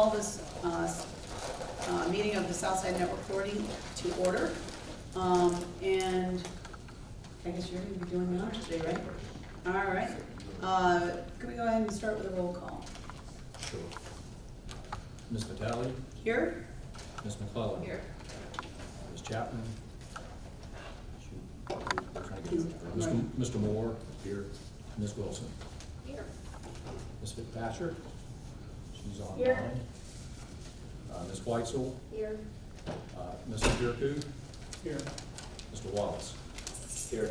call this meeting of the Southside Network Authority to order. And I guess you're going to be doing the honors today, right? All right. Could we go ahead and start with a roll call? Sure. Ms. Vitale? Here? Ms. McClellan? Here. Ms. Chapman? Mr. Moore? Here. Ms. Wilson? Here. Ms. Fitzpatrick? She's online. Here. Ms. Weitzel? Here. Mr. Jerku? Here. Mr. Wallace? Here.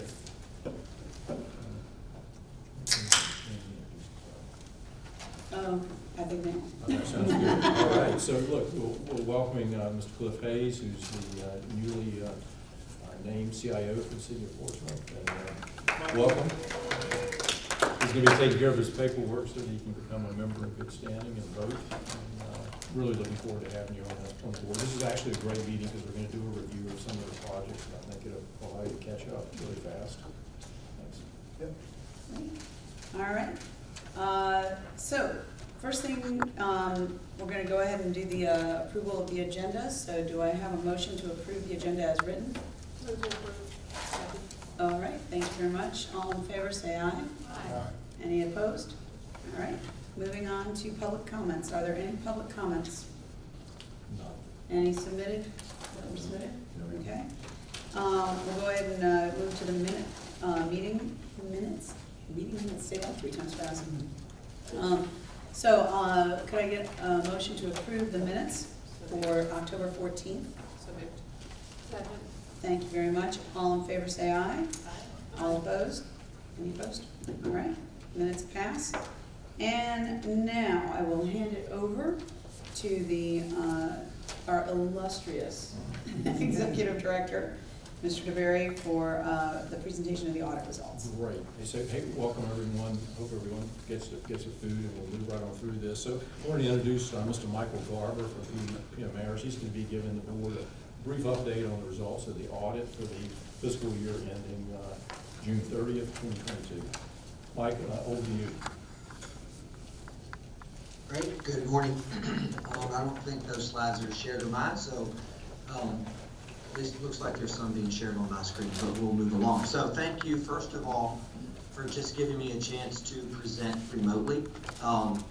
I think now. Okay, sounds good. All right, so look, we're welcoming Mr. Cliff Hayes, who's the newly named CIO for the city of Portsmouth. And welcome. He's going to be taking care of his paperwork so that he can become a member in good standing and vote. And really looking forward to having you on the board. This is actually a great meeting because we're going to do a review of some of the projects, and I think it'll allow you to catch up really fast. Thanks. Yep. All right. So first thing, we're going to go ahead and do the approval of the agenda. So do I have a motion to approve the agenda as written? Move to approve. All right, thank you very much. All in favor, say aye. Aye. Any opposed? All right, moving on to public comments. Are there any public comments? No. Any submitted? That were submitted? No. Okay. We'll go ahead and move to the meeting minutes. Meeting minutes, say that 3 times fast. So could I get a motion to approve the minutes for October 14th? So moved. Second. Thank you very much. All in favor, say aye. Aye. All opposed? Any opposed? All right, minutes pass. And now I will hand it over to the our illustrious Executive Director, Mr. DeBerry, for the presentation of the audit results. Great. Hey, welcome everyone. Hope everyone gets their food, and we'll move right on through this. So I wanted to introduce Mr. Michael Garber from PMRs. He's going to be giving the board a brief update on the results of the audit for the fiscal year ending June 30th, 2022. Mike, over to you. Great, good morning. I don't think those slides are shared on mine, so this looks like there's some being shared on my screen, but we'll move along. So thank you, first of all, for just giving me a chance to present remotely. I'm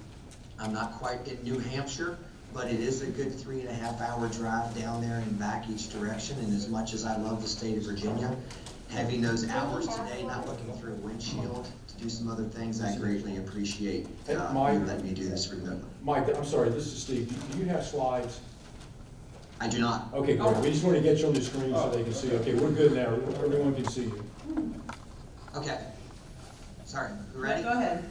not quite in New Hampshire, but it is a good 3.5-hour drive down there and back each direction, and as much as I love the state of Virginia, having those hours today, not looking through a windshield to do some other things, I greatly appreciate you letting me do this remotely. Mike, I'm sorry, this is Steve. Do you have slides? I do not. Okay, great. We just want to get you on the screen so they can see. Okay, we're good now. Everyone can see you. Okay. Sorry, you ready? Go ahead.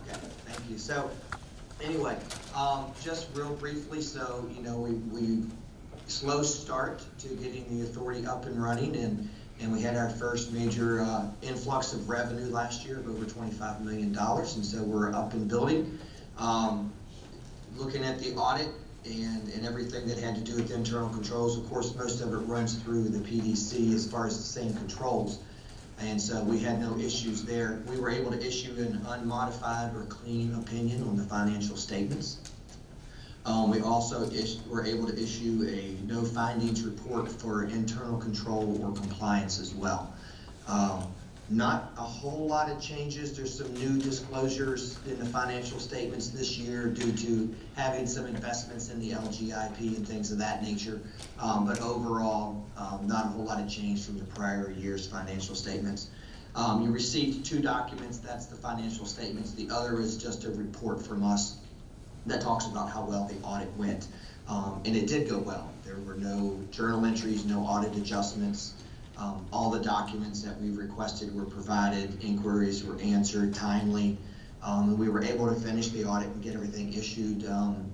Okay, thank you. So, anyway, just real briefly, so, you know, we slow start to getting the authority up and running, and we had our first major influx of revenue last year of over $25 million, and so we're up and building. Looking at the audit and everything that had to do with internal controls, of course, most of it runs through the PDC as far as the same controls. And so we had no issues there. We were able to issue an unmodified or clean opinion on the financial statements. We also were able to issue a no findings report for internal control or compliance as well. Not a whole lot of changes. There's some new disclosures in the financial statements this year due to having some investments in the LGIP and things of that nature. But overall, not a whole lot of change from the prior year's financial statements. You received 2 documents. That's the financial statements. The other is just a report from us that talks about how well the audit went. And it did go well. There were no journal entries, no audit adjustments. All the documents that we requested were provided, inquiries were answered timely. We were able to finish the audit and get everything issued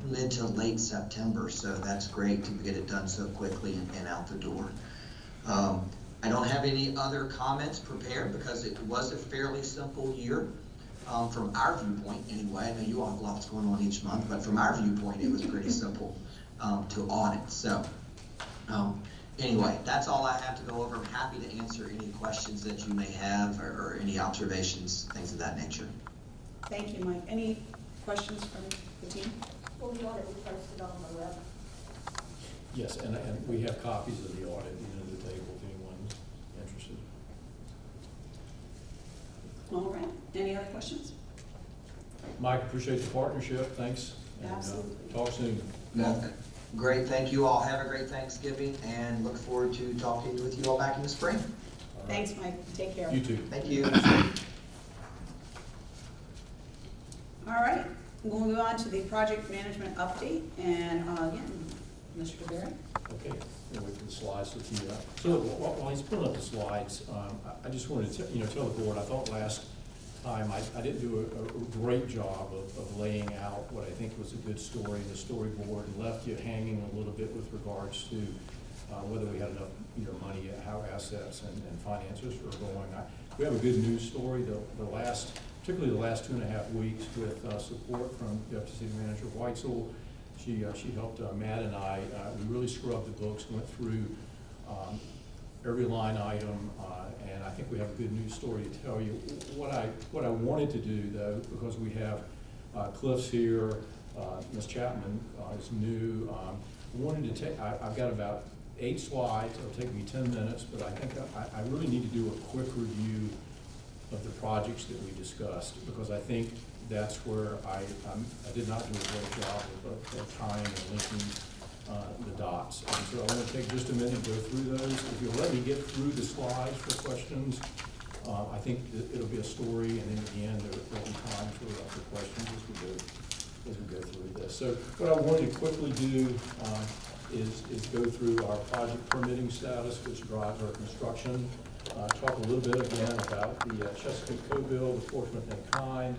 mid to late September, so that's great to get it done so quickly and out the door. I don't have any other comments prepared because it was a fairly simple year. From our viewpoint anyway, I know you all have lots going on each month, but from our viewpoint it was pretty simple to audit. So anyway, that's all I have to go over. I'm happy to answer any questions that you may have or any observations, things of that nature. Thank you, Mike. Any questions from the team? Well, the audit we posted on the web. Yes, and we have copies of the audit, at the table if anyone's interested. All right, any other questions? Mike, appreciate the partnership, thanks. And, Absolutely. Talk soon. Great, thank you all. Have a great Thanksgiving and look forward to talking with you all back in the spring. All right. Thanks, Mike, take care. You too. Thank you. All right, we'll move on to the project management update, and again, Mr. DeBerry. Okay, we'll wait for the slides to tee up. So look, while he's pulling up the slides, I just wanted to, tell the board, I thought last time I didn't do a great job of laying out what I think was a good story in the storyboard, and left you hanging a little bit with regards to whether we had enough, money, how assets and finances are going. We have a good news story. Particularly the last 2.5 weeks, with support from Deputy City Manager Weitzel. She helped Matt and I. We really scrubbed the books, went through every line item, and I think we have a good news story to tell you. What I wanted to do, though, because we have Cliff's here, Ms. Chapman is new. I wanted to take. I've got about 8 slides. It'll take me 10 minutes, but I think I really need to do a quick review of the projects that we discussed, because I think that's where I did not do a great job of tying and linking the dots. And so I want to take just a minute and go through those. If you'll let me get through the slides for questions, I think that it'll be a story, and then at the end there'll be time for questions as we go through this. So what I wanted to quickly do is go through our project permitting status, which drives our construction. Talk a little bit again about the Chesapeake Co-Bill, the Portsmouth in kind,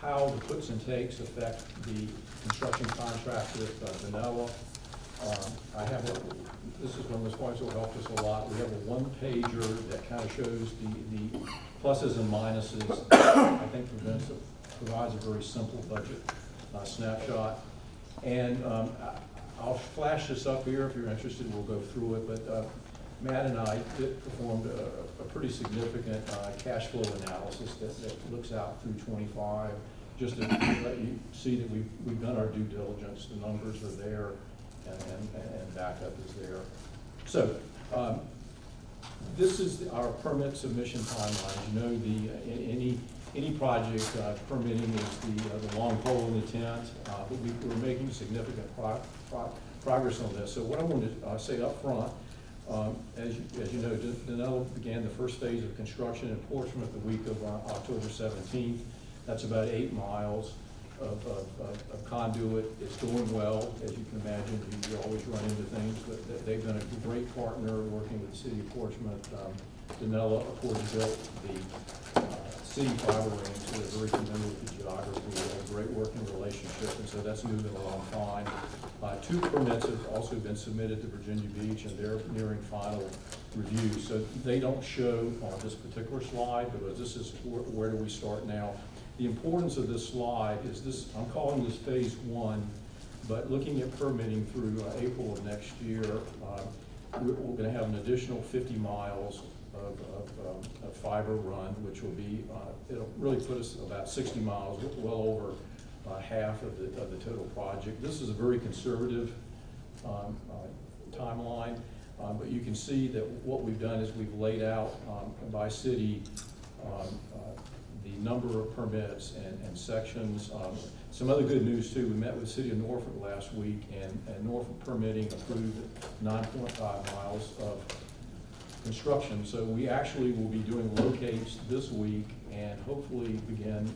how the puts and takes affect the construction contract with Vanilla. This is when Ms. Weitzel helped us a lot. We have a 1-pager that kind of shows the pluses and minuses. I think provides a very simple budget snapshot. And I'll flash this up here if you're interested. We'll go through it, but Matt and I performed a pretty significant cash flow analysis that looks out through 25, just to let you see that we've done our due diligence. The numbers are there, and backup is there. So this is our permit submission timeline. Any project permitting is the long pole in the tent, but we're making significant progress on this. So what I wanted to say up front, as you know, Danilo began the first phase of construction in Portsmouth the week of October 17th. That's about 8 miles of conduit. It's going well, as you can imagine. You always run into things, but they've been a great partner working with the city of Portsmouth. Danilo, of course, built the city fiber ring, so they're very familiar with the geography. We have a great working relationship, and so that's moving along fine. 2 permits have also been submitted to Virginia Beach, and they're nearing final review. So they don't show on this particular slide, because this is where do we start now. The importance of this slide is this, I'm calling this phase 1, but looking at permitting through April of next year, we're going to have an additional 50 miles of fiber run, which will be, it'll really put us about 60 miles, well over half of the total project. This is a very conservative timeline, but you can see that what we've done is we've laid out by city the number of permits and sections. Some other good news too, we met with the city of Norfolk last week, and Norfolk permitting approved 9.5 miles of construction. So we actually will be doing locates this week and hopefully begin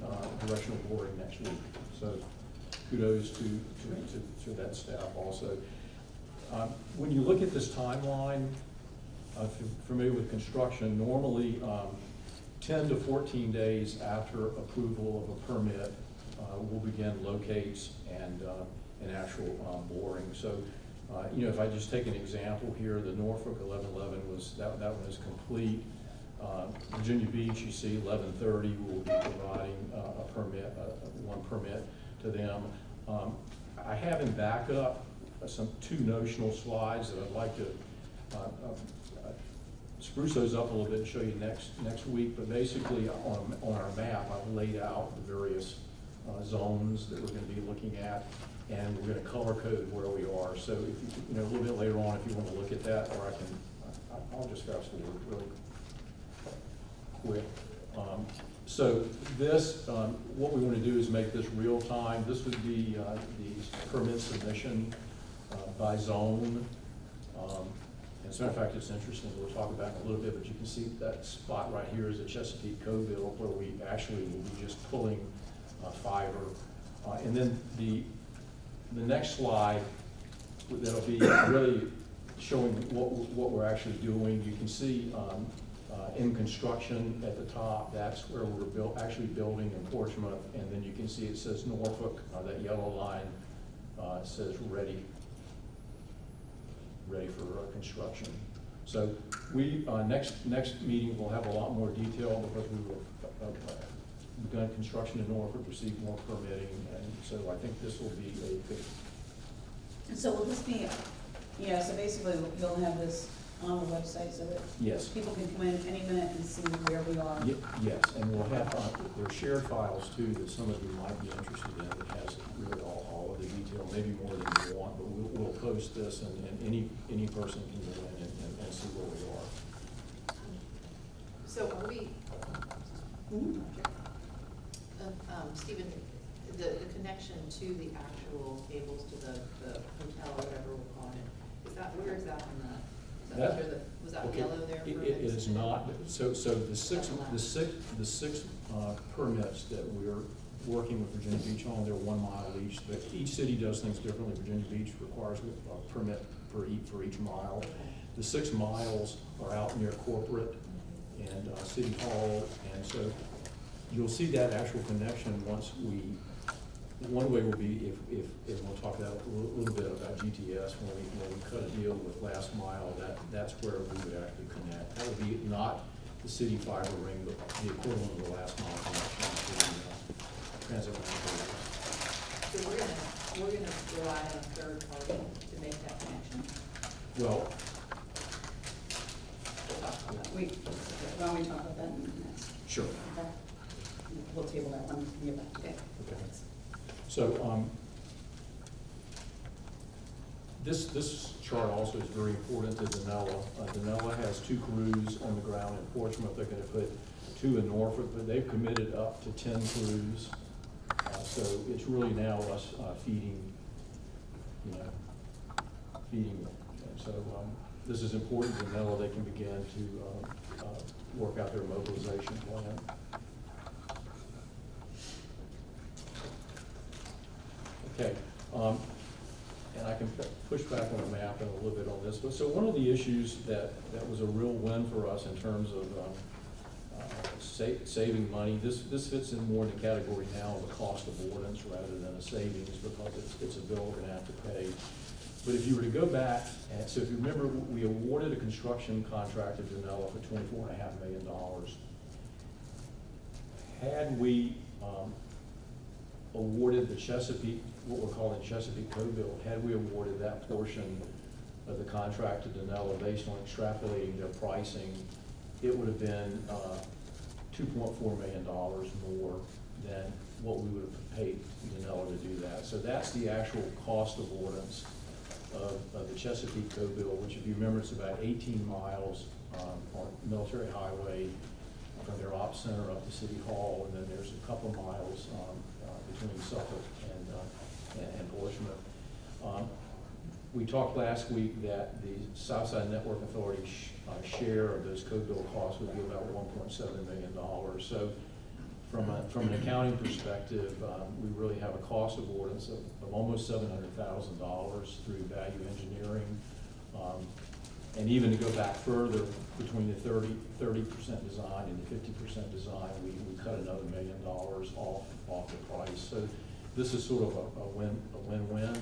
directional boring next week. So kudos to that staff also. When you look at this timeline, if you're familiar with construction, normally 10 to 14 days after approval of a permit, we'll begin locates and actual boring. So if I just take an example here, the Norfolk 1111 that one is complete. Virginia Beach, you see 1130, we'll be providing a permit, one permit to them. I have in backup 2 notional slides that I'd like to spruce those up a little bit and show you next week. But basically on our map, I've laid out the various zones that we're gonna be looking at, and we're gonna color code where we are. So if you know, a little bit later on, if you wanna look at that, or I'll just fast forward really quick. So this, what we wanna do is make this real time. This would be the permit submission by zone. As a matter of fact, it's interesting, we'll talk about it in a little bit, but you can see that spot right here is at Chesapeake Coville, where we actually will be just pulling fiber. And then the next slide, that'll be really showing what we're actually doing. You can see in construction at the top, that's where we're actually building in Portsmouth, and then you can see it says Norfolk, that yellow line says ready for construction. So we, next meeting, we'll have a lot more detail because we will begun construction in Norfolk, received more permitting, and so I think this will be a good. And so will this be, yeah, so basically you'll have this on the website so that Yes. people can come in any minute and see where we are. Yes, and we'll have, there are shared files too that some of you might be interested in that has really all of the detail, maybe more than you want, but we'll post this and any person can go in and see where we are. So are we, Mhm. Stephen, the connection to the actual cables to the hotel or whatever we're calling it, is that, where is that on the, was that Okay. yellow there? It is not, so the six permits that we're working with Virginia Beach on, they're 1 mile each. But each city does things differently. Virginia Beach requires a permit for each mile. The 6 miles are out near corporate and City Hall, and so you'll see that actual connection once one way will be if we'll talk about a little bit about GTS, when we cut a deal with last mile, that's where we would actually connect. That would be not the city fiber ring, but the equivalent of the last mile connection to the transit line. So we're gonna rely on a third party to make that connection? Well, We'll talk about that. Why don't we talk about that in minutes? sure. Okay. We'll table that one, yeah, okay. Okay. So, this chart also is very important to Danella. Danella has 2 crews on the ground in Portsmouth. They're gonna put 2 in Norfolk, but they've committed up to 10 crews. So it's really now us feeding them. And so, this is important to Danella. They can begin to work out their mobilization plan. Okay, and I can push back on the map and a little bit on this. But so one of the issues that was a real win for us in terms of saving money, this fits in more in the category now of a cost avoidance rather than a savings, because it's a bill we're gonna have to pay. But if you were to go back, and so if you remember, we awarded a construction contract to Danella for $24.5 million. Had we awarded the Chesapeake, what we're calling Chesapeake Co-Bill, had we awarded that portion of the contract to Danella based on extrapolating their pricing, it would have been $2.4 million more than what we would have paid Danella to do that. So that's the actual cost avoidance of the Chesapeake Co-Bill, which, if you remember, it's about 18 miles on Military Highway from their ops center up to City Hall, and then there's a couple miles between Suffolk and Portsmouth. We talked last week that the Southside Network Authority share of those co-bill costs would be about $1.7 million. So from an accounting perspective, we really have a cost avoidance of almost $700,000 through value engineering. And even to go back further, between the 30% design and the 50% design, we cut another $1 million off the price. So this is sort of a win-win.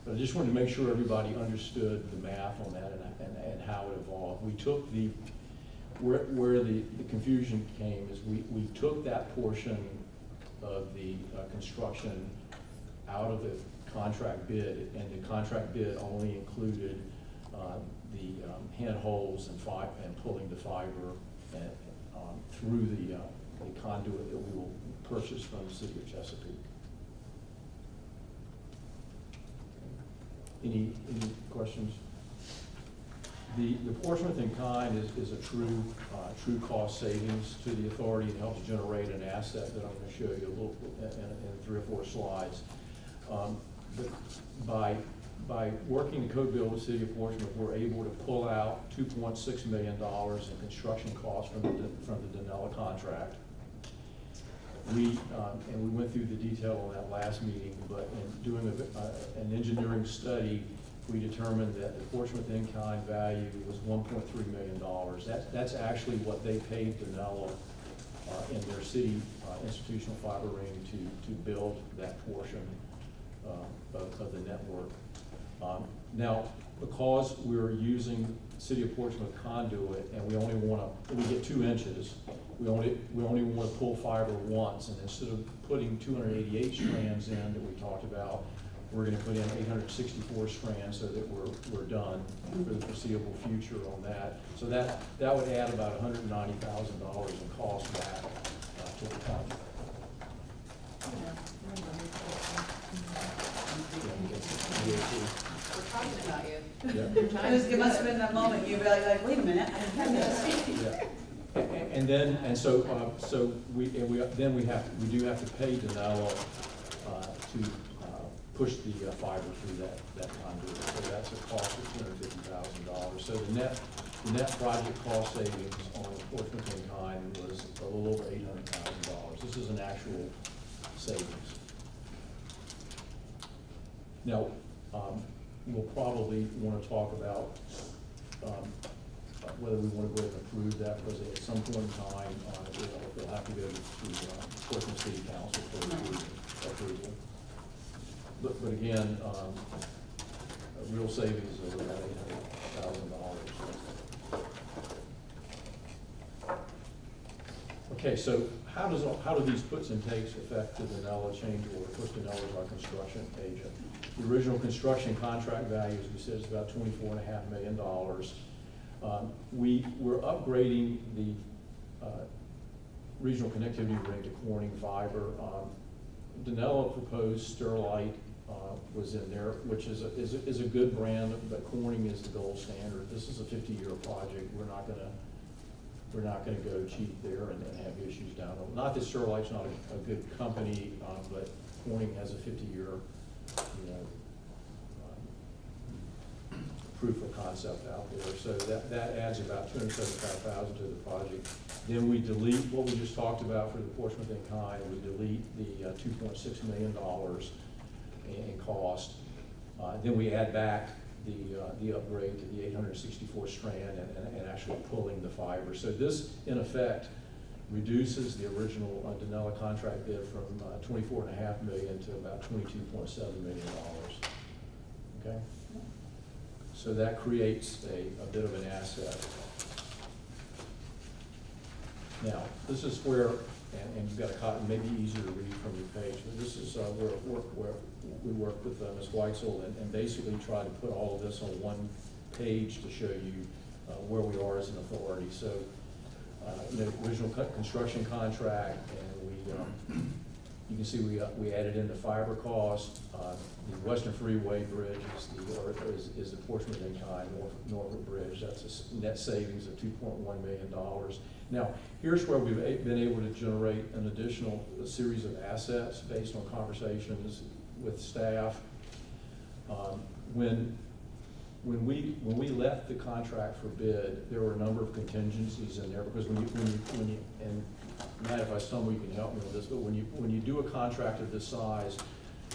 But I just wanted to make sure everybody understood the math on that and how it evolved. We took where the confusion came is we took that portion of the construction out of the contract bid, and the contract bid only included the handholds and pulling the fiber through the conduit that we will purchase from the city of Chesapeake. Any questions? The apportionment in kind is a true cost savings to the authority. It helps generate an asset that I'm going to show you a little in 3 or 4 slides. But by working the code bill with City of Portsmouth, we're able to pull out $2.6 million in construction costs from the Danella contract. And we went through the detail on that last meeting, but in doing an engineering study, we determined that the Portsmouth in-kind value was $1.3 million. That's actually what they paid Danella in their city institutional fiber ring to build that portion of the network. Now, because we're using City of Portsmouth conduit and we get 2 inches, we only want to pull fiber once, and instead of putting 288 strands in that we talked about, we're going to put in 864 strands so that we're done for the foreseeable future on that. So that would add about $190,000 in cost back to the county. We're talking about you. Yeah. It must have been that moment, you'd be like, wait a minute, I didn't have this. Yeah. So we do have to pay Danella to push the fiber through that conduit. So that's a cost of $250,000. So the net project cost savings on Portsmouth in kind was a little over $800,000. This is an actual savings. Now, we'll probably want to talk about whether we want to go ahead and approve that, because at some point in time, we'll have to go to Portsmouth City Council for approval. But again, a real savings of about $800,000. Okay, so how do these puts and takes affect the Danella change order? Of course, Danella is our construction agent. The original construction contract value, as we said, is about $24.5 million. We're upgrading the regional connectivity ring to Corning fiber. Danella proposed Sterlite was in there, which is a good brand, but Corning is the gold standard. This is a 50-year project. We're not going to go cheap there and have issues down the road. Not that Sterlite's not a good company, but Corning has a 50-year, proof of concept out there. So that adds about $275,000 to the project. Then we delete what we just talked about for the Portsmouth in kind. We delete the $2.6 million in cost. Then we add back the upgrade to the 864 strand and actually pulling the fiber. So this, in effect, reduces the original Danella contract bid from $24.5 million to about $22.7 million. Okay? So that creates a bit of an asset. Now, this is where, and you've got a copy, maybe easier to read from your page, but this is where we work with Ms. Weitzel and basically try to put all of this on one page to show you where we are as an authority. So, original construction contract, and you can see we added in the fiber cost. The Western Freeway Bridge is the Portsmouth in kind, Norfolk Bridge. That's a net savings of $2.1 million. Now, here's where we've been able to generate an additional series of assets based on conversations with staff. When we left the contract for bid, there were a number of contingencies in there, because when you and Matt, if I stumble, you can help me with this, but when you do a contract of this size,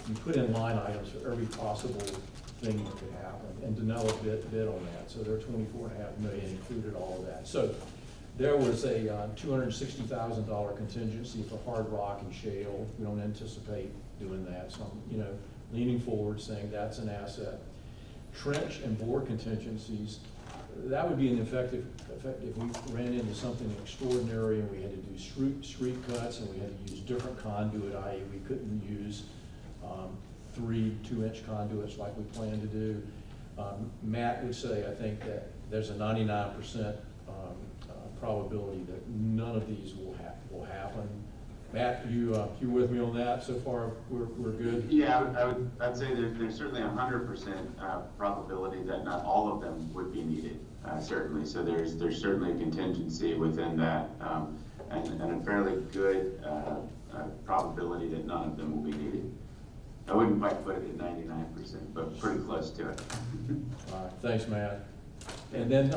you put in line items for every possible thing that could happen, and Danella bid on that, so their $24.5 million included all of that. So there was a $260,000 contingency for hard rock and shale. We don't anticipate doing that, so I'm leaning forward saying that's an asset. Trench and bore contingencies, that would be an effective if we ran into something extraordinary and we had to do street cuts and we had to use different conduit, i.e. we couldn't use 3 2-inch conduits like we plan to do. Matt would say, I think, that there's a 99% probability that none of these will happen. Matt, you with me on that? So far, we're good? Yeah, I'd say there's certainly 100% probability that not all of them would be needed, certainly. So there's certainly a contingency within that, and a fairly good probability that none of them will be needed. I wouldn't quite put it at 99%, but pretty close to it. All right, thanks, Matt. And then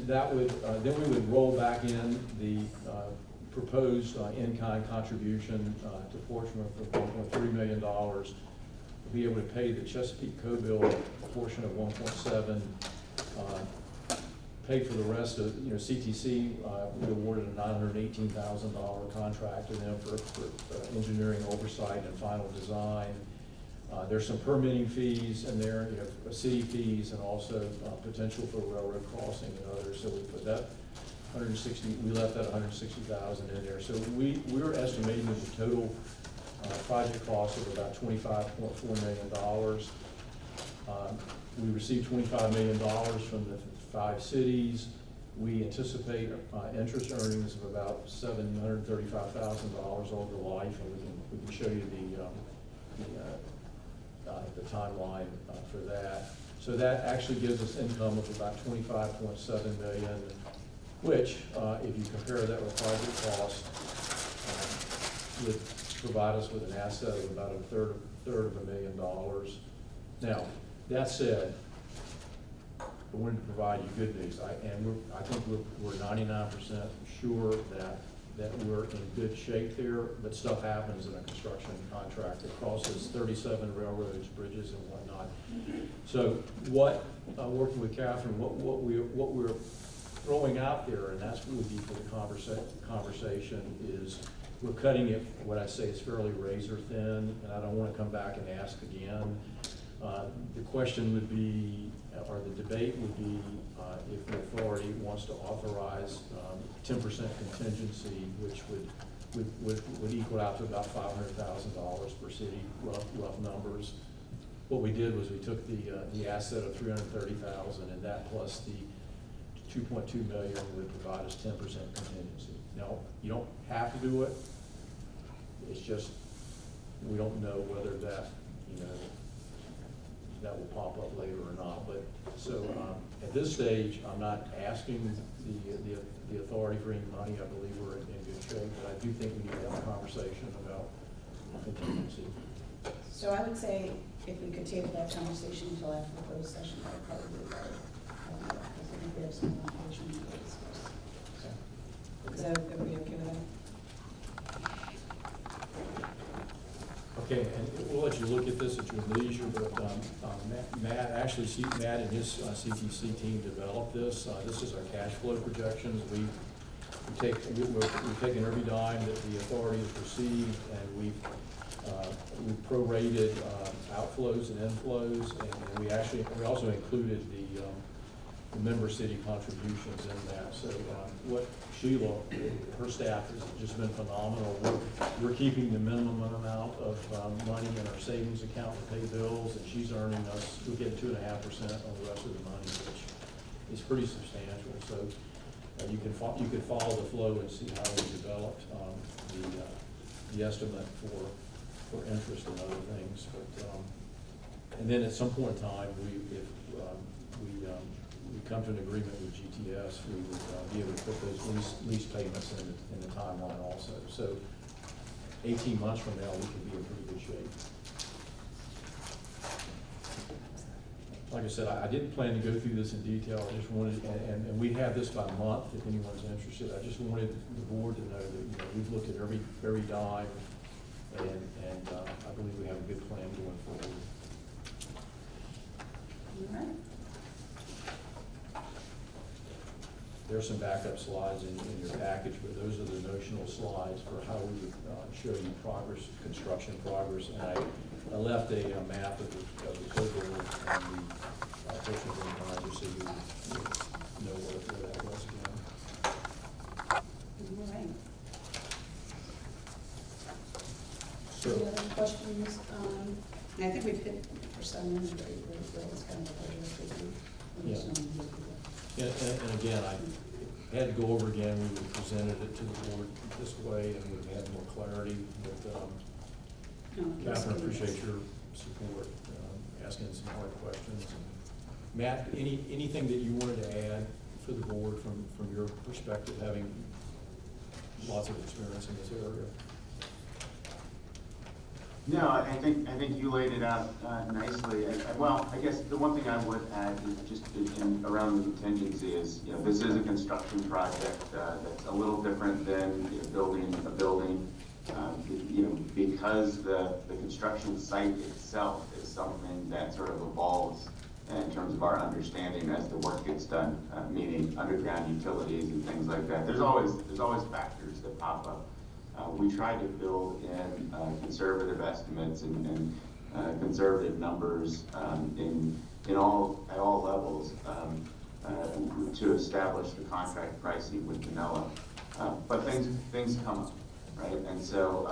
that would, then we would roll back in the proposed in-kind contribution to Portsmouth of $1.3 million. We'll be able to pay the Chesapeake co-bill portion of 1.7, pay for the rest of, CTC, we awarded a $918,000 contract to them for engineering oversight and final design. There's some permitting fees in there, city fees, and also potential for railroad crossing and others. So we put that we left that 160,000 in there. So we're estimating the total project cost of about $25.4 million. We received $25 million from the 5 cities. We anticipate interest earnings of about $735,000 over life, and we can show you the timeline for that. So that actually gives us income of about $25.7 million, which, if you compare that with project cost, would provide us with an asset of about a third of $1 million. Now, that said, I wanted to provide you good news. I think we're 99% sure that we're in good shape there, but stuff happens in a construction contract. It crosses 37 railroads, bridges, and whatnot. So working with Catherine, what we're throwing out there, and that's would be for the conversation, is we're cutting it, what I say is fairly razor thin, and I don't want to come back and ask again. The question would be, or the debate would be, if the authority wants to authorize 10% contingency, which would equal out to about $500,000 per city, rough numbers. What we did was we took the asset of $330,000, and that plus the $2.2 million would provide us 10% contingency. Now, you don't have to do it. It's just, we don't know whether that, that will pop up later or not. But so at this stage, I'm not asking the authority for any money. I believe we're in good shape, but I do think we need to have a conversation about contingency. So I would say if we could table that conversation until after the closed session, that would probably be better. Because I think we have some information to discuss. So, is that, everybody okay with that? Okay, and we'll let you look at this at your leisure, but Matt and his CTC team developed this. This is our cash flow projections. We've taken every dime that the authority has received, and we've prorated outflows and inflows, and we also included the member city contributions in that. So what Sheila, her staff has just been phenomenal. We're keeping the minimum amount of money in our savings account to pay bills, and she's earning us, we're getting 2.5% on the rest of the money, which is pretty substantial. So you could follow the flow and see how we developed the estimate for interest and other things. But and then at some point in time, if we come to an agreement with GTS, we would be able to put those lease payments in the timeline also. So 18 months from now, we could be in pretty good shape. Like I said, I didn't plan to go through this in detail. I just wanted, and we have this by month if anyone's interested. I just wanted the board to know that we've looked at every dime, and I believe we have a good plan going forward. All right. There's some backup slides in your package, but those are the notional slides for how we would show you progress, construction progress. And I left a map of the total and the portion of the just so you know where that was again. All right. So, Any other questions? I think we've hit for 7 minutes, but it's kind of a pleasure to do. Yeah. And again, had to go over again, we would have presented it to the board this way and would have had more clarity. But Catherine, appreciate your support, asking some hard questions. And Matt, anything that you wanted to add for the board from your perspective, having lots of experience in this area? No, I think you laid it out nicely. Well, I guess the one thing I would add is just around the contingency is, this is a construction project that's a little different than building a building. Because the construction site itself is something that sort of evolves in terms of our understanding as the work gets done, meaning underground utilities and things like that. There's always factors that pop up. We try to build in conservative estimates and conservative numbers at all levels to establish the contract pricing with Manila. But things come up, right? And so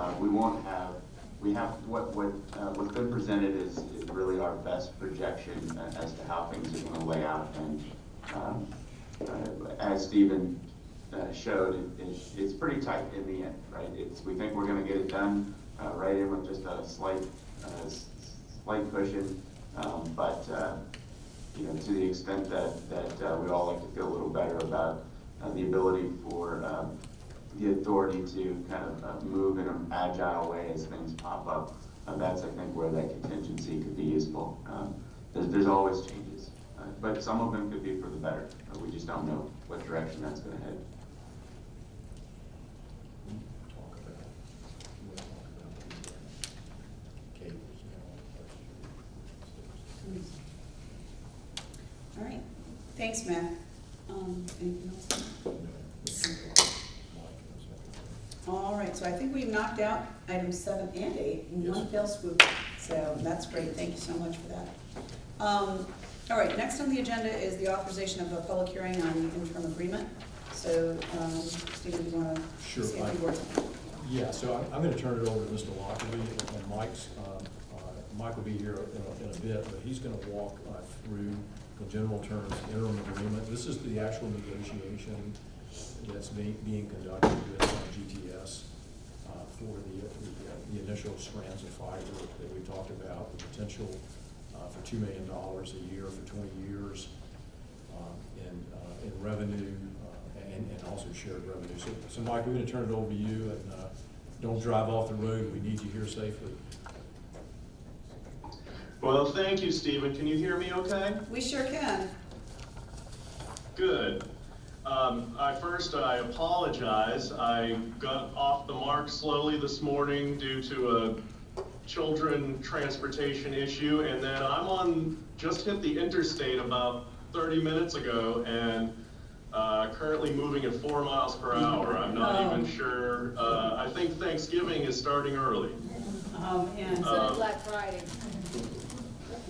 what's been presented is really our best projection as to how things are going to lay out. And as Stephen showed, it's pretty tight in the end, right? We think we're going to get it done right in with just a slight cushion, but to the extent that we all like to feel a little better about the ability for the authority to kind of move in an agile way as things pop up. That's, I think, where that contingency could be useful. There's always changes, but some of them could be for the better. We just don't know what direction that's going to head. All right, thanks, Matt. Anything else? All right, so I think we've knocked out items 7 and 8 in one fell swoop. So that's great, thank you so much for that. All right, next on the agenda is the authorization of a public hearing on the interim agreement. So, Stephen, do you want to say a few words? Yeah, so I'm going to turn it over to Mr. Lockerbie, and Mike will be here in a bit, but he's going to walk through the general terms interim agreement. This is the actual negotiation that's being conducted with GTS for the initial strands of fiber that we talked about, the potential for $2 million a year for 20 years in revenue and also shared revenue. So Mike, we're going to turn it over to you, and don't drive off the road. We need you here safely. Well, thank you, Stephen. Can you hear me okay? We sure can. Good. I apologize. I got off the mark slowly this morning due to a children transportation issue, and then just hit the interstate about 30 minutes ago, and currently moving at 4 miles per hour. I'm not even sure. I think Thanksgiving is starting early. Oh, man. So did Black Friday.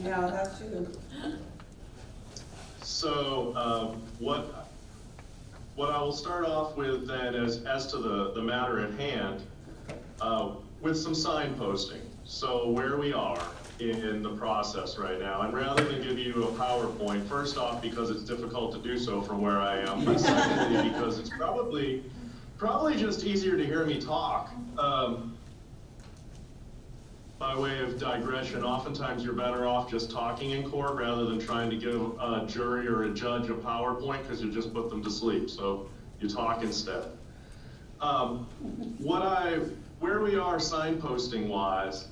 Yeah, that's true. So what I will start off with then is as to the matter at hand, with some signposting. So where we are in the process right now, and rather than give you a PowerPoint, first off because it's difficult to do so from where I am, but secondly because it's probably just easier to hear me talk. By way of digression, oftentimes you're better off just talking in court rather than trying to give a jury or a judge a PowerPoint, because you just put them to sleep. So you talk instead. Where we are signposting wise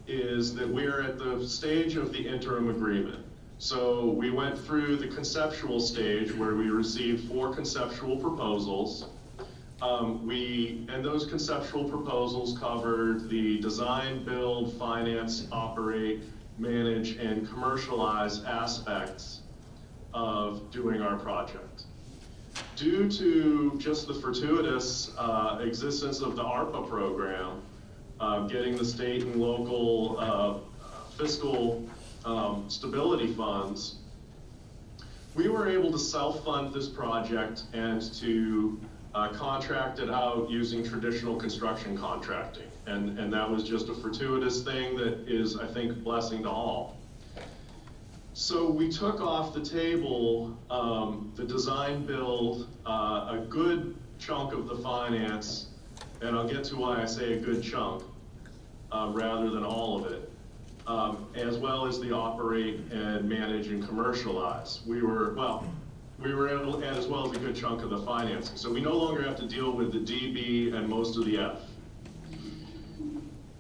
is that we're at the stage of the interim agreement. So we went through the conceptual stage where we received 4 conceptual proposals. And those conceptual proposals covered the design, build, finance, operate, manage, and commercialize aspects of doing our project. Due to just the fortuitous existence of the ARPA program, getting the state and local fiscal stability funds, we were able to self-fund this project and to contract it out using traditional construction contracting. And that was just a fortuitous thing that is, I think, a blessing to all. So we took off the table the design build, a good chunk of the finance, and I'll get to why I say a good chunk rather than all of it, as well as the operate and manage and commercialize. We were able, and as well as a good chunk of the financing. So we no longer have to deal with the D, B, and most of the F.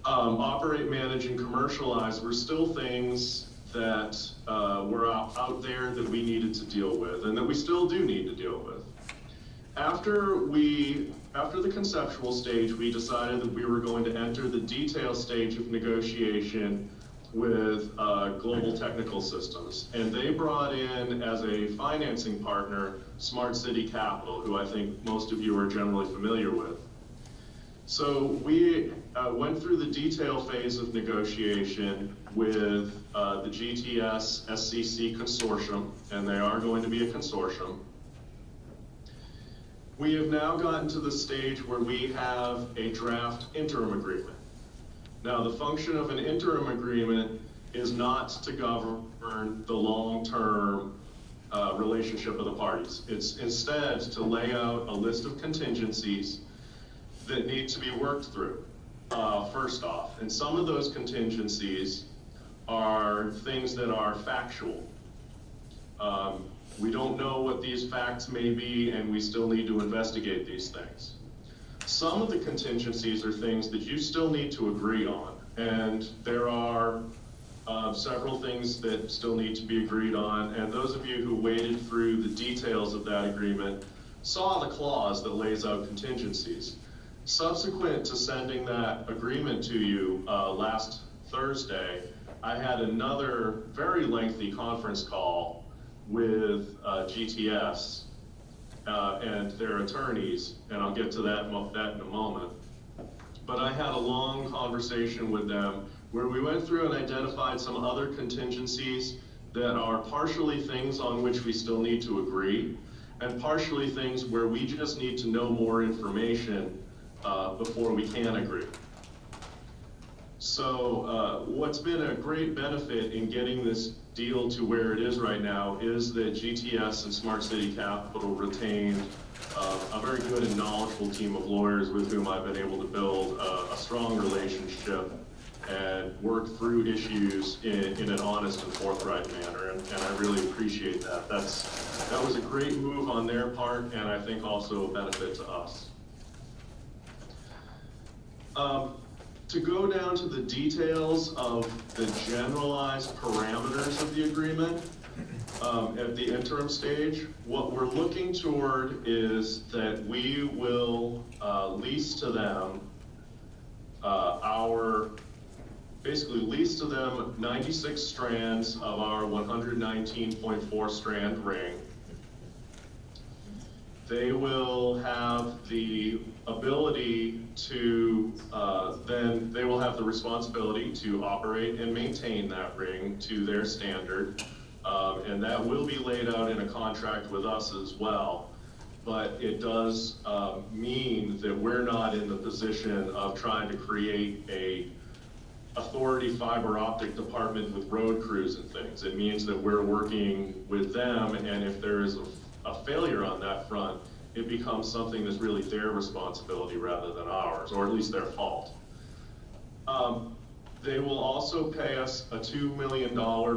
Operate, manage, and commercialize were still things that were out there that we needed to deal with, and that we still do need to deal with. After the conceptual stage, we decided that we were going to enter the detail stage of negotiation with Global Technical Systems. And they brought in as a financing partner, Smart City Capital, who I think most of you are generally familiar with. So we went through the detail phase of negotiation with the GTS SCC consortium, and they are going to be a consortium. We have now gotten to the stage where we have a draft interim agreement. Now, the function of an interim agreement is not to govern the long-term relationship of the parties. It's instead to lay out a list of contingencies that need to be worked through, first off. And some of those contingencies are things that are factual. We don't know what these facts may be, and we still need to investigate these things. Some of the contingencies are things that you still need to agree on, and there are several things that still need to be agreed on, and those of you who waded through the details of that agreement saw the clause that lays out contingencies. Subsequent to sending that agreement to you last Thursday, I had another very lengthy conference call with GTS and their attorneys, and I'll get to that in a moment. But I had a long conversation with them where we went through and identified some other contingencies that are partially things on which we still need to agree, and partially things where we just need to know more information before we can agree. So what's been a great benefit in getting this deal to where it is right now is that GTS and Smart City Capital retained a very good and knowledgeable team of lawyers with whom I've been able to build a strong relationship and work through issues in an honest and forthright manner, and I really appreciate that. That was a great move on their part, and I think also a benefit to us. To go down to the details of the generalized parameters of the agreement at the interim stage, what we're looking toward is that we will lease to them basically lease to them 96 strands of our 119.4 strand ring. They will have the ability to, then they will have the responsibility to operate and maintain that ring to their standard. And that will be laid out in a contract with us as well. But it does mean that we're not in the position of trying to create a authority fiber optic department with road crews and things. It means that we're working with them, and if there is a failure on that front, it becomes something that's really their responsibility rather than ours, or at least their fault. They will also pay us a $2 million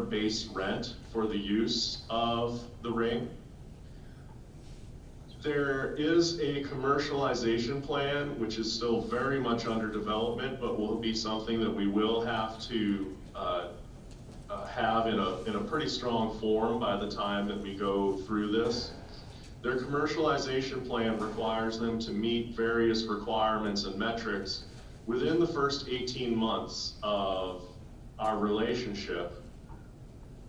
base rent for the use of the ring. There is a commercialization plan, which is still very much under development, but will be something that we will have to have in a pretty strong form by the time that we go through this. Their commercialization plan requires them to meet various requirements and metrics within the first 18 months of our relationship,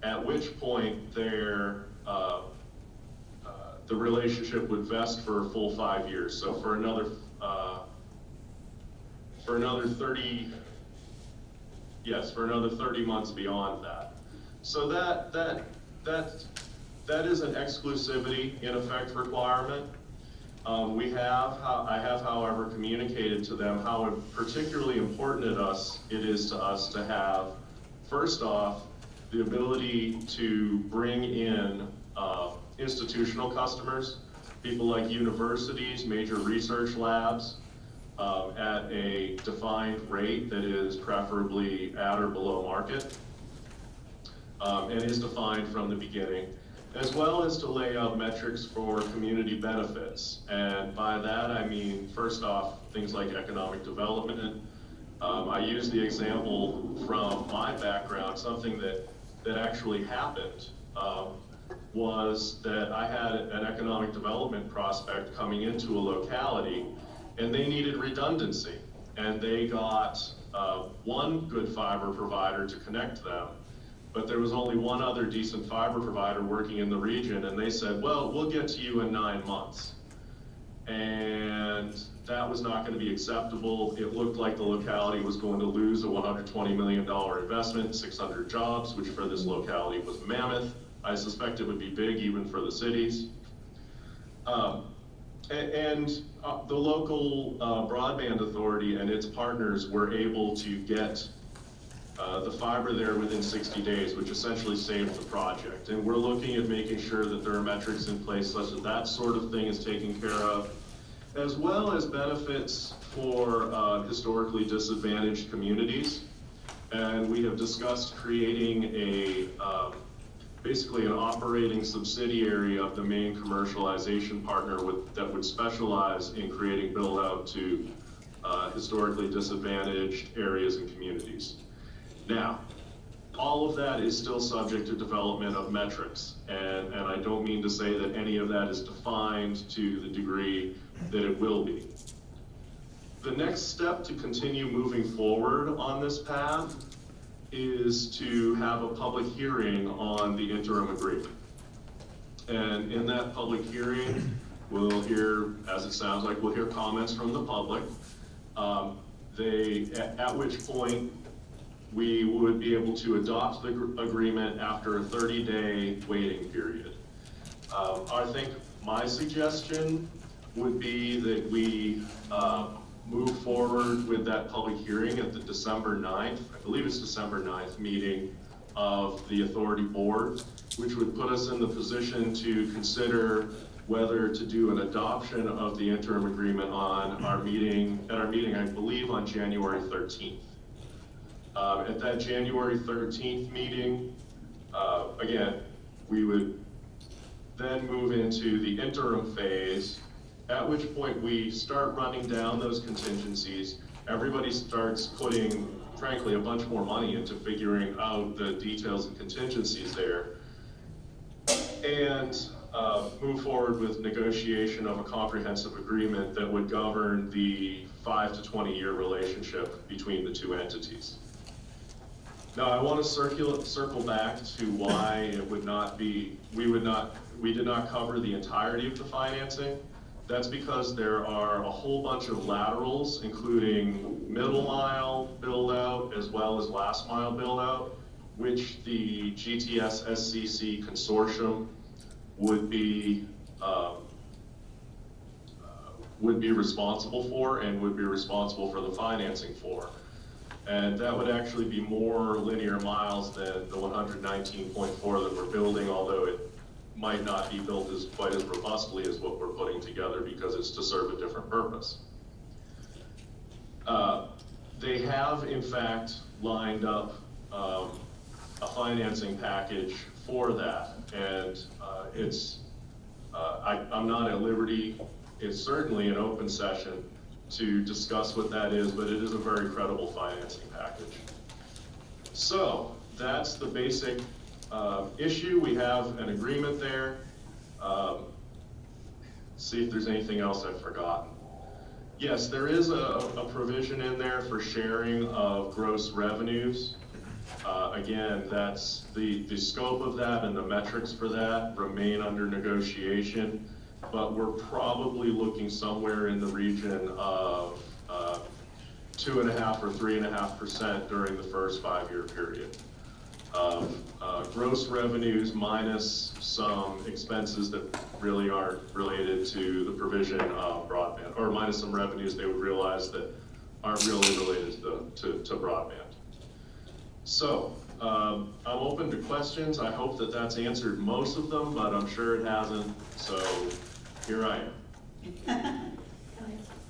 at which point the relationship would vest for a full 5 years. So for another 30 months beyond that. So that is an exclusivity in effect requirement. I have, however, communicated to them how particularly important it is to us to have, first off, the ability to bring in institutional customers, people like universities, major research labs, at a defined rate that is preferably at or below market, and is defined from the beginning, as well as to lay out metrics for community benefits. And by that I mean, first off, things like economic development. I use the example from my background, something that actually happened, was that I had an economic development prospect coming into a locality, and they needed redundancy. And they got one good fiber provider to connect them, but there was only one other decent fiber provider working in the region, and they said, well, we'll get to you in 9 months. And that was not going to be acceptable. It looked like the locality was going to lose a $120 million investment, 600 jobs, which for this locality was mammoth. I suspect it would be big even for the cities. The local broadband authority and its partners were able to get the fiber there within 60 days, which essentially saved the project. And we're looking at making sure that there are metrics in place such that that sort of thing is taken care of, as well as benefits for historically disadvantaged communities. And we have discussed creating a basically an operating subsidiary of the main commercialization partner that would specialize in creating build out to historically disadvantaged areas and communities. Now, all of that is still subject to development of metrics, and I don't mean to say that any of that is defined to the degree that it will be. The next step to continue moving forward on this path is to have a public hearing on the interim agreement. And in that public hearing, we'll hear, as it sounds like, we'll hear comments from the public. At which point we would be able to adopt the agreement after a 30-day waiting period. I think my suggestion would be that we move forward with that public hearing at the December 9th, I believe it's December 9th, meeting of the authority board, which would put us in the position to consider whether to do an adoption of the interim agreement on our meeting, I believe on January 13th. At that January 13th meeting, again, we would then move into the interim phase, at which point we start running down those contingencies. Everybody starts putting, frankly, a bunch more money into figuring out the details and contingencies there, and move forward with negotiation of a comprehensive agreement that would govern the 5 to 20 year relationship between the two entities. Now, I want to circle back to why it would not be, we did not cover the entirety of the financing. That's because there are a whole bunch of laterals, including middle mile build out as well as last mile build out, which the GTS SCC consortium would be responsible for and would be responsible for the financing for. And that would actually be more linear miles than the 119.4 that we're building, although it might not be built quite as robustly as what we're putting together because it's to serve a different purpose. They have, in fact, lined up a financing package for that, and I'm not at liberty, it's certainly an open session to discuss what that is, but it is a very credible financing package. So that's the basic issue. We have an agreement there. See if there's anything else I've forgotten. Yes, there is a provision in there for sharing of gross revenues. Again, that's the scope of that and the metrics for that remain under negotiation, but we're probably looking somewhere in the region of 2.5 or 3.5% during the first 5-year period. Gross revenues minus some expenses that really aren't related to the provision of broadband, or minus some revenues they would realize that aren't really related to broadband. So, I'm open to questions. I hope that that's answered most of them, but I'm sure it hasn't, so here I am.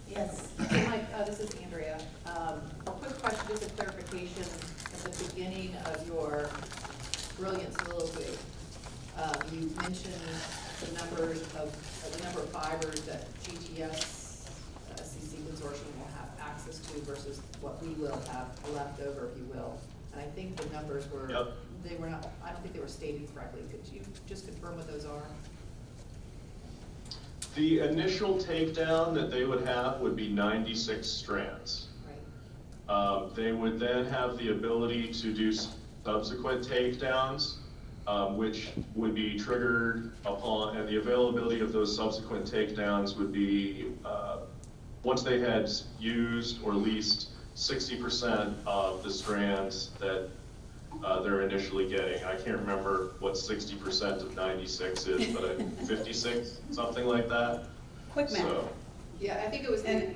Yes. Mike, this is Andrea. A quick question, just a clarification. At the beginning of your brilliant soliloquy, you mentioned the number of fibers that GTS SCC consortium will have access to versus what we will have left over, if you will. And I think the numbers were, Yep. they were not, I don't think they were stated correctly. Could you just confirm what those are? The initial takedown that they would have would be 96 strands. Right. They would then have the ability to do subsequent takedowns, which would be triggered upon, and the availability of those subsequent takedowns would be, once they had used or leased 60% of the strands that they're initially getting. I can't remember what 60% of 96 is, but 56, something like that. Quick math. So, Yeah, I think it was And-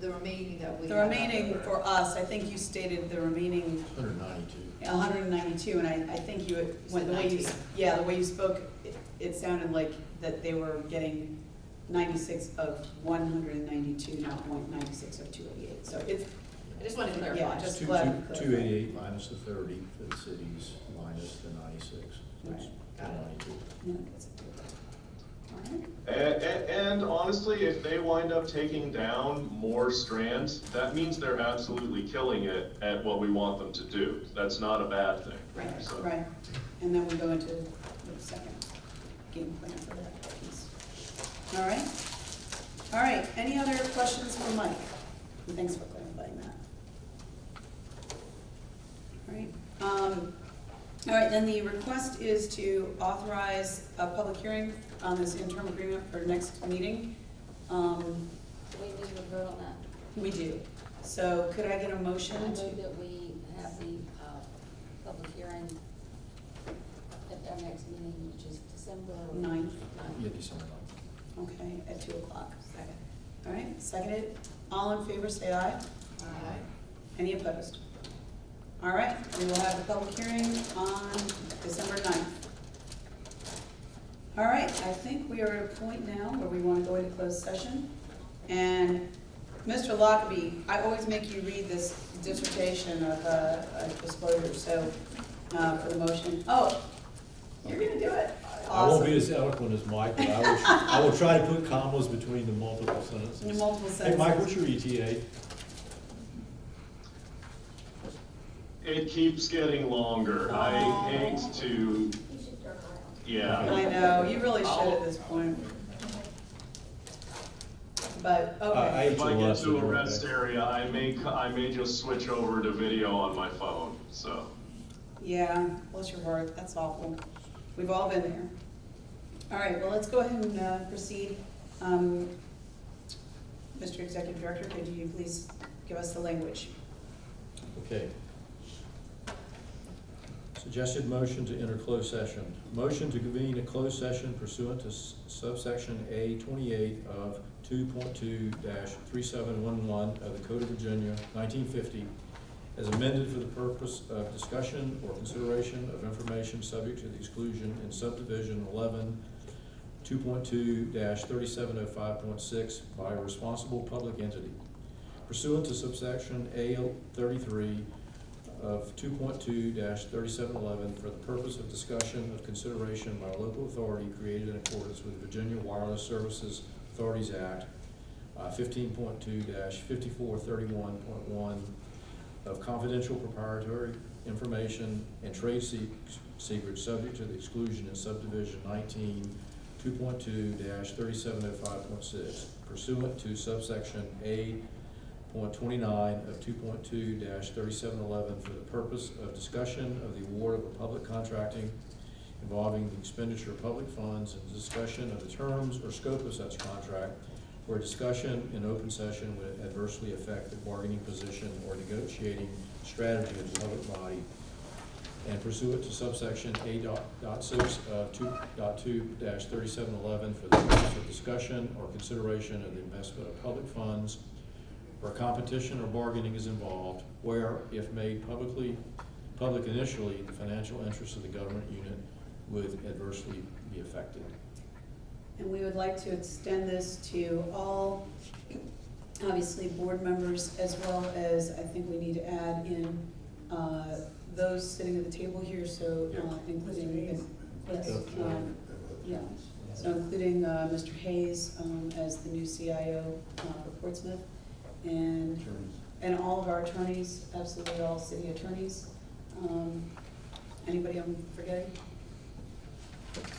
the remaining that we. The had remaining left for over. us, I think you stated the remaining 192. 192, and I think you, when the way you, 19. yeah, the way you spoke, it sounded like that they were getting 96 of 192, not 96 of 288. So it's, I just wanted to clarify. Yeah, just Two- glad two- we clarified. 288 minus the 30 for the cities, minus the 96. That's Right. Got it. 292. yeah, that's all right. and honestly, if they wind up taking down more strands, that means they're absolutely killing it at what we want them to do. That's not a bad thing. Right, So- right. And then we go into the second game plan for that piece. All right? All right, any other questions for Mike? And thanks for clarifying that. All right, all right, then the request is to authorize a public hearing on this interim agreement for next meeting. We need to vote on that. We do. So could I get a I motion move to? that we have the public hearing at our next meeting, which is December 9th. Yeah, December 9th. Okay, at 2 o'clock. Second. All right, seconded. All in favor, say aye. Aye. Any opposed? All right, we will have the public hearing on December 9th. All right, I think we are at a point now where we want to go into closed session. And Mr. Lockaby, I always make you read this dissertation of disclosure, so, for the motion. Oh, you're gonna do it? I won't be Awesome. as eloquent as Mike, but I will try to put commas between the multiple sentences. In multiple Hey, Mike, sentences. what's your ETA? It keeps getting longer. I hate to, You should turn around. yeah. I know, you really should at this point. But, I okay, ate If I your get lunch to a today. rest area, I may just switch over to video on my phone, so. yeah, bless your heart, that's awful. We've all been there. All right, well, let's go ahead and proceed. Mr. Executive Director, could you please give us the language? Okay. Suggested motion to enter closed session. Motion to convene a closed session pursuant to subsection A 28 of 2.2-3711 of the Code of Virginia, 1950, as amended for the purpose of discussion or consideration of information subject to the exclusion in subdivision 11, 2.2-3705.6 by a responsible public entity. Pursuant to subsection A 33 of 2.2-3711 for the purpose of discussion of consideration by a local authority created in accordance with Virginia Wireless Services Authorities Act, 15.2-5431.1 of confidential proprietary information and trade secrets subject to the exclusion in subdivision 19, 2.2-3705.6 pursuant to subsection A .29 of 2.2-3711 for the purpose of discussion of the award of a public contracting involving the expenditure of public funds and discussion of the terms or scope of such contract, where discussion in open session would adversely affect the bargaining position or negotiating strategy of the public body, and pursuant to subsection A.6 of 2.2-3711 for the purpose of discussion or consideration of the investment of public funds where competition or bargaining is involved, where, if made public initially, the financial interests of the government unit would adversely be affected. And we would like to extend this to all, obviously, board members, as well as, I think we need to add in those sitting at the table here, so including, yes, yeah, so including Mr. Hayes as the new CIO for Portsmouth, and all of our attorneys, absolutely all city attorneys. Anybody I'm forgetting?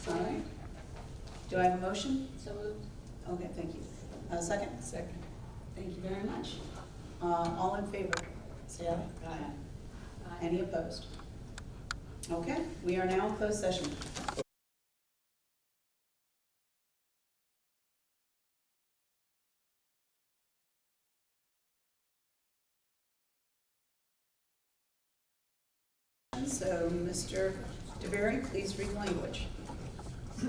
All right. Do I have a motion? So moved. Okay, thank you. Second? Second. Thank you very much. All in favor, say aye. Aye. Any opposed? Okay, we are now in closed session. So, Mr. DeBerry, please read language.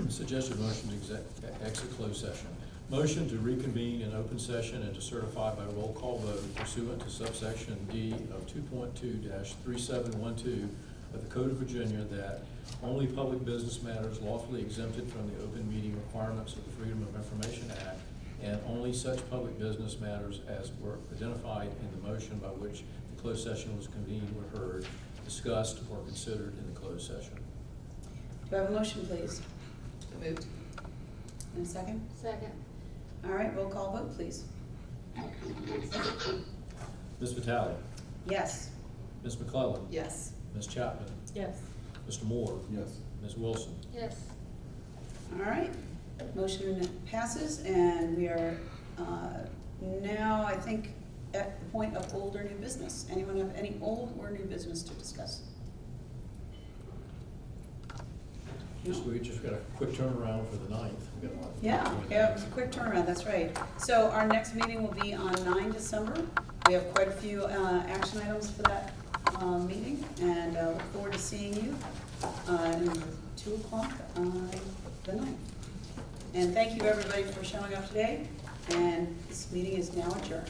Suggested motion to exit closed session. Motion to reconvene in open session and to certify by roll call vote pursuant to subsection D of 2.2-3712 of the Code of Virginia that only public business matters lawfully exempted from the open meeting requirements of the Freedom of Information Act, and only such public business matters as were identified in the motion by which the closed session was convened were heard, discussed, or considered in the closed session. Do I have a motion, please? So moved. And a second? Second. All right, roll call vote, please. Ms. Vitale, Yes. Ms. McClellan, Yes. Ms. Chapman, Yes. Mr. Moore, Yes. Ms. Wilson. Yes. All right, motion passes, and we are now, I think, at the point of old or new business. Anyone have any old or new business to discuss? We just got a quick turnaround for the 9th. We got a lot. Yeah, it was a quick turnaround, that's right. So our next meeting will be on 9 December. We have quite a few action items for that meeting, and look forward to seeing you at 2 o'clock on the 9th. And thank you, everybody, for showing up today, and this meeting is now adjourned.